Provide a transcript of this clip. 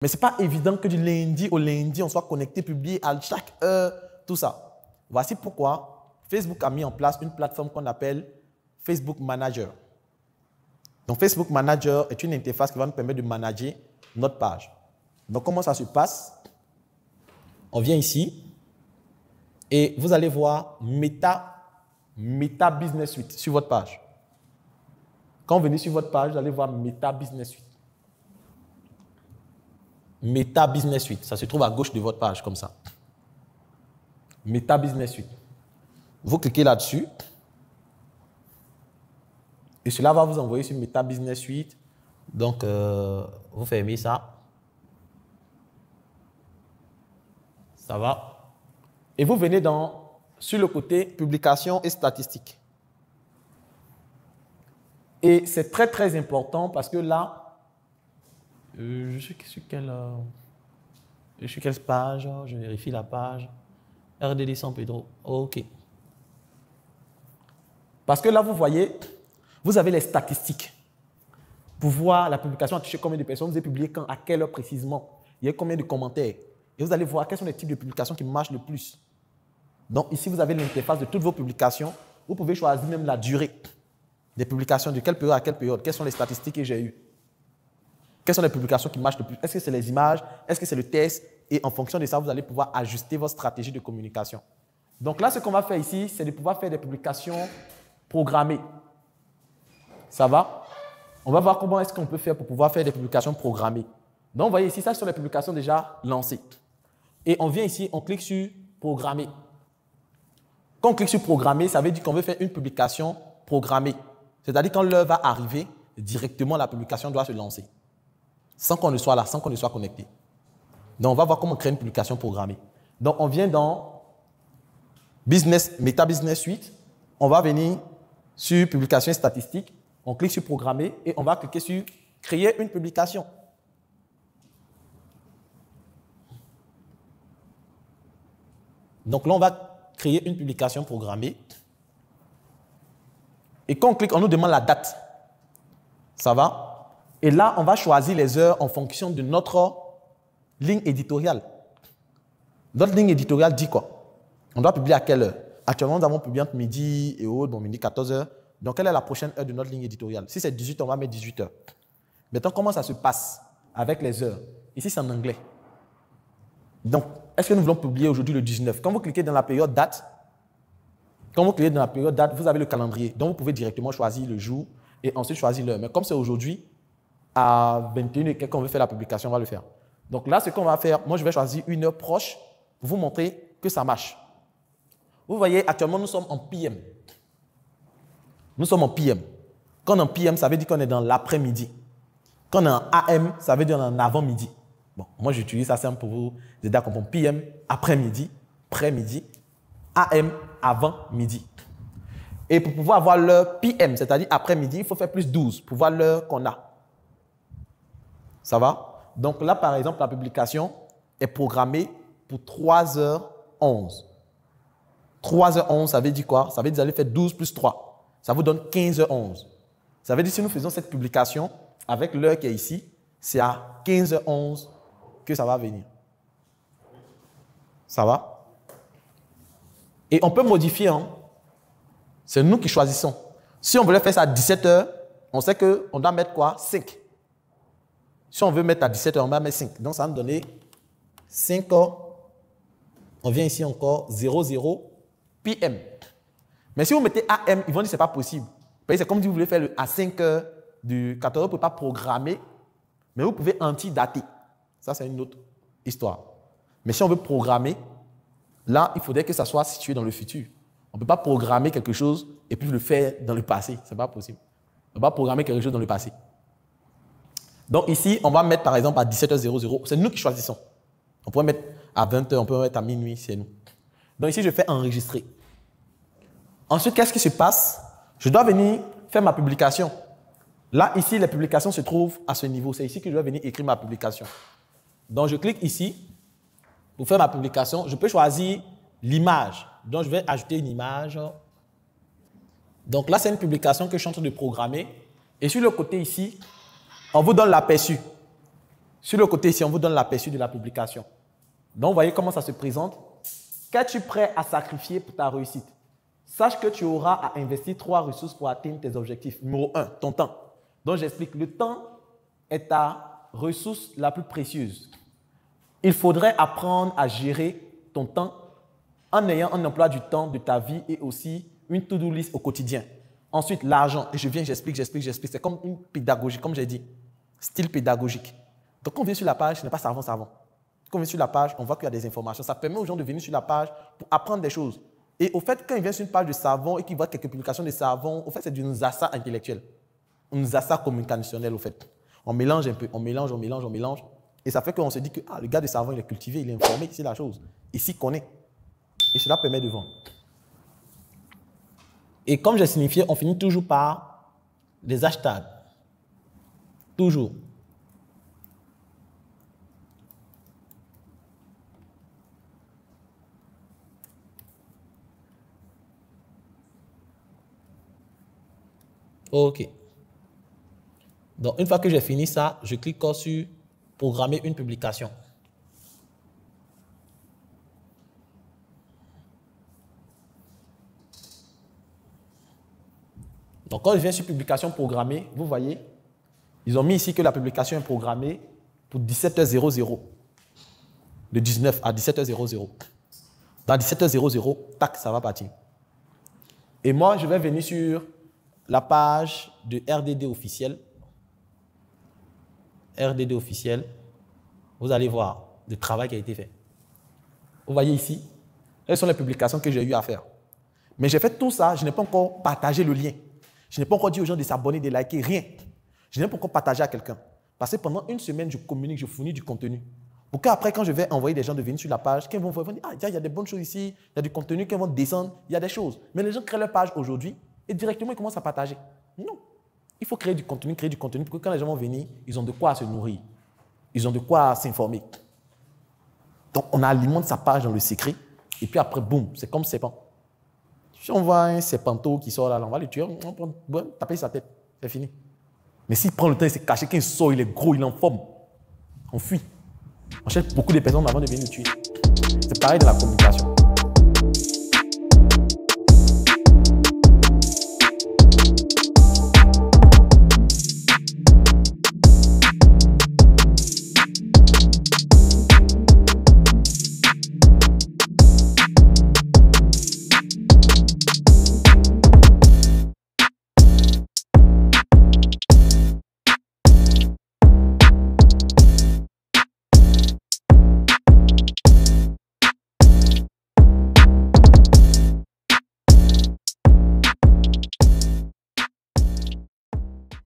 Mais ce n'est pas évident que du lundi au lundi, on soit connecté, publié à chaque heure, tout ça. Voici pourquoi Facebook a mis en place une plateforme qu'on appelle Facebook Manager. Donc, Facebook Manager est une interface qui va nous permettre de manager notre page. Donc, comment ça se passe? On vient ici et vous allez voir Meta Business Suite sur votre page. Quand vous venez sur votre page, vous allez voir Meta Business Suite. Meta Business Suite, ça se trouve à gauche de votre page, comme ça. Meta Business Suite. Vous cliquez là-dessus. Et cela va vous envoyer sur Meta Business Suite. Donc, vous fermez ça. Ça va. Et vous venez sur le côté publication et statistiques. Et c'est très, très important parce que là, je suis sur quelle page? Je vérifie la page. RDD San Pedro. OK. Parce que là, vous voyez, vous avez les statistiques. Pour voir la publication a touché combien de personnes, vous avez publié quand, à quelle heure précisément, il y a combien de commentaires. Et vous allez voir quels sont les types de publications qui marchent le plus. Donc ici, vous avez l'interface de toutes vos publications. Vous pouvez choisir même la durée des publications, de quelle période à quelle période. Quelles sont les statistiques que j'ai eues. Quelles sont les publications qui marchent le plus? Est-ce que c'est les images? Est-ce que c'est le test? Et en fonction de ça, vous allez pouvoir ajuster votre stratégie de communication. Donc là, ce qu'on va faire ici, c'est de pouvoir faire des publications programmées. Ça va? On va voir comment est-ce qu'on peut faire pour pouvoir faire des publications programmées. Donc, vous voyez ici, ça, ce sont les publications déjà lancées. Et on vient ici, on clique sur programmer. Quand on clique sur programmer, ça veut dire qu'on veut faire une publication programmée. C'est-à-dire quand l'heure va arriver, directement la publication doit se lancer. Sans qu'on ne soit là, sans qu'on ne soit connecté. Donc, on va voir comment créer une publication programmée. Donc, on vient dans Meta Business Suite. On va venir sur publication statistique. On clique sur programmer et on va cliquer sur créer une publication. Donc là, on va créer une publication programmée. Et quand on clique, on nous demande la date. Ça va? Et là, on va choisir les heures en fonction de notre ligne éditoriale. Notre ligne éditoriale dit quoi? On doit publier à quelle heure? Actuellement, nous avons publié entre midi et autres, bon, midi 14 h. Donc, quelle est la prochaine heure de notre ligne éditoriale? Si c'est 18 h, on va mettre 18 h. Maintenant, comment ça se passe avec les heures? Ici, c'est en anglais. Donc, est-ce que nous voulons publier aujourd'hui le 19? Quand vous cliquez dans la période date, vous avez le calendrier. Donc, vous pouvez directement choisir le jour et ensuite choisir l'heure. Mais comme c'est aujourd'hui, à 21 h et quelqu'un veut faire la publication, on va le faire. Donc là, ce qu'on va faire, moi, je vais choisir une heure proche pour vous montrer que ça marche. Vous voyez, actuellement, nous sommes en PM. Nous sommes en PM. Quand on est en PM, ça veut dire qu'on est dans l'après-midi. Quand on est en AM, ça veut dire qu'on est en avant-midi. Bon, moi, j'utilise ça simple pour vous aider à comprendre. PM, après-midi, pré-midi, AM, avant-midi. Et pour pouvoir avoir l'heure PM, c'est-à-dire après-midi, il faut faire plus 12 pour voir l'heure qu'on a. Ça va? Donc là, par exemple, la publication est programmée pour 3h11. 3h11, ça veut dire quoi? Ça veut dire que vous allez faire 12 plus 3. Ça vous donne 15h11. Ça veut dire que si nous faisons cette publication avec l'heure qui est ici, c'est à 15h11 que ça va venir. Ça va? Et on peut modifier. Hein? C'est nous qui choisissons. Si on voulait faire ça à 17 h, on sait qu'on doit mettre quoi? 5. Si on veut mettre à 17 h, on va mettre 5. Donc, ça va nous donner 5 h. On vient ici encore 00 PM. Mais si vous mettez AM, ils vont dire que ce n'est pas possible. C'est comme si vous voulez faire à 5 h du 14 h, vous ne pouvez pas programmer, mais vous pouvez anti-dater. Ça, c'est une autre histoire. Mais si on veut programmer, là, il faudrait que ça soit situé dans le futur. On ne peut pas programmer quelque chose et puis le faire dans le passé. Ce n'est pas possible. On ne peut pas programmer quelque chose dans le passé. Donc ici, on va mettre par exemple à 17h00. C'est nous qui choisissons. On pourrait mettre à 20 h, on peut mettre à minuit, c'est nous. Donc ici, je fais enregistrer. Ensuite, qu'est-ce qui se passe? Je dois venir faire ma publication. Là, ici, les publications se trouvent à ce niveau. C'est ici que je dois venir écrire ma publication. Donc, je clique ici pour faire ma publication. Je peux choisir l'image. Donc, je vais ajouter une image. Donc là, c'est une publication que je suis en train de programmer. Et sur le côté ici, on vous donne l'aperçu. Sur le côté ici, on vous donne l'aperçu de la publication. Donc, vous voyez comment ça se présente. Qu'es-tu prêt à sacrifier pour ta réussite? Sache que tu auras à investir 3 ressources pour atteindre tes objectifs. Numéro 1, ton temps. Donc, j'explique. Le temps est ta ressource la plus précieuse. Il faudrait apprendre à gérer ton temps en ayant un emploi du temps de ta vie et aussi une to-do list au quotidien. Ensuite, l'argent. Et j'explique. C'est comme une pédagogie, comme j'ai dit. Style pédagogique. Donc, quand on vient sur la page, ce n'est pas savant. Quand on vient sur la page, on voit qu'il y a des informations. Ça permet aux gens de venir sur la page pour apprendre des choses. Et au fait, quand ils viennent sur une page de savon et qu'ils voient quelques publications de savon, au fait, c'est du nzassa intellectuel. Un nzassa communicationnel, au fait. On mélange un peu, on mélange. Et ça fait qu'on se dit que le gars de savon, il est cultivé, il est informé, c'est la chose. Il s'y connaît. Et cela permet de vendre. Et comme j'ai signifié, on finit toujours par des hashtags. Toujours. OK. Donc, une fois que j'ai fini ça, je clique sur « Programmer une publication ». Donc, quand je viens sur « Publication programmée », vous voyez, ils ont mis ici que la publication est programmée pour 17h00. De 19 à 17h00. Dans 17h00, tac, ça va partir. Et moi, je vais venir sur la page de RDD officiel. RDD officiel. Vous allez voir le travail qui a été fait. Vous voyez ici, quelles sont les publications que j'ai eu à faire. Mais j'ai fait tout ça, je n'ai pas encore partagé le lien. Je n'ai pas encore dit aux gens de s'abonner, de liker, rien. Je n'ai pas encore partagé à quelqu'un. Parce que pendant une semaine, je communique, je fournis du contenu. Pour qu'après, quand je vais envoyer des gens de venir sur la page, qu'ils vont voir, dire, il y a des bonnes choses ici, il y a du contenu, qu'ils vont descendre, il y a des choses. Mais les gens créent leur page aujourd'hui et directement, ils commencent à partager. Non. Il faut créer du contenu pour que quand les gens vont venir, ils ont de quoi se nourrir. Ils ont de quoi s'informer. Donc, on alimente sa page dans le secret et puis après, boum, c'est comme serpent. Si on voit un serpenteau qui sort là, on va le tuer, on va taper sa tête, c'est fini. Mais s'il prend le temps, il s'est caché, quand il sort, il est gros, il est en forme, on fuit. On cherche beaucoup de personnes avant de venir le tuer. C'est pareil dans la communication.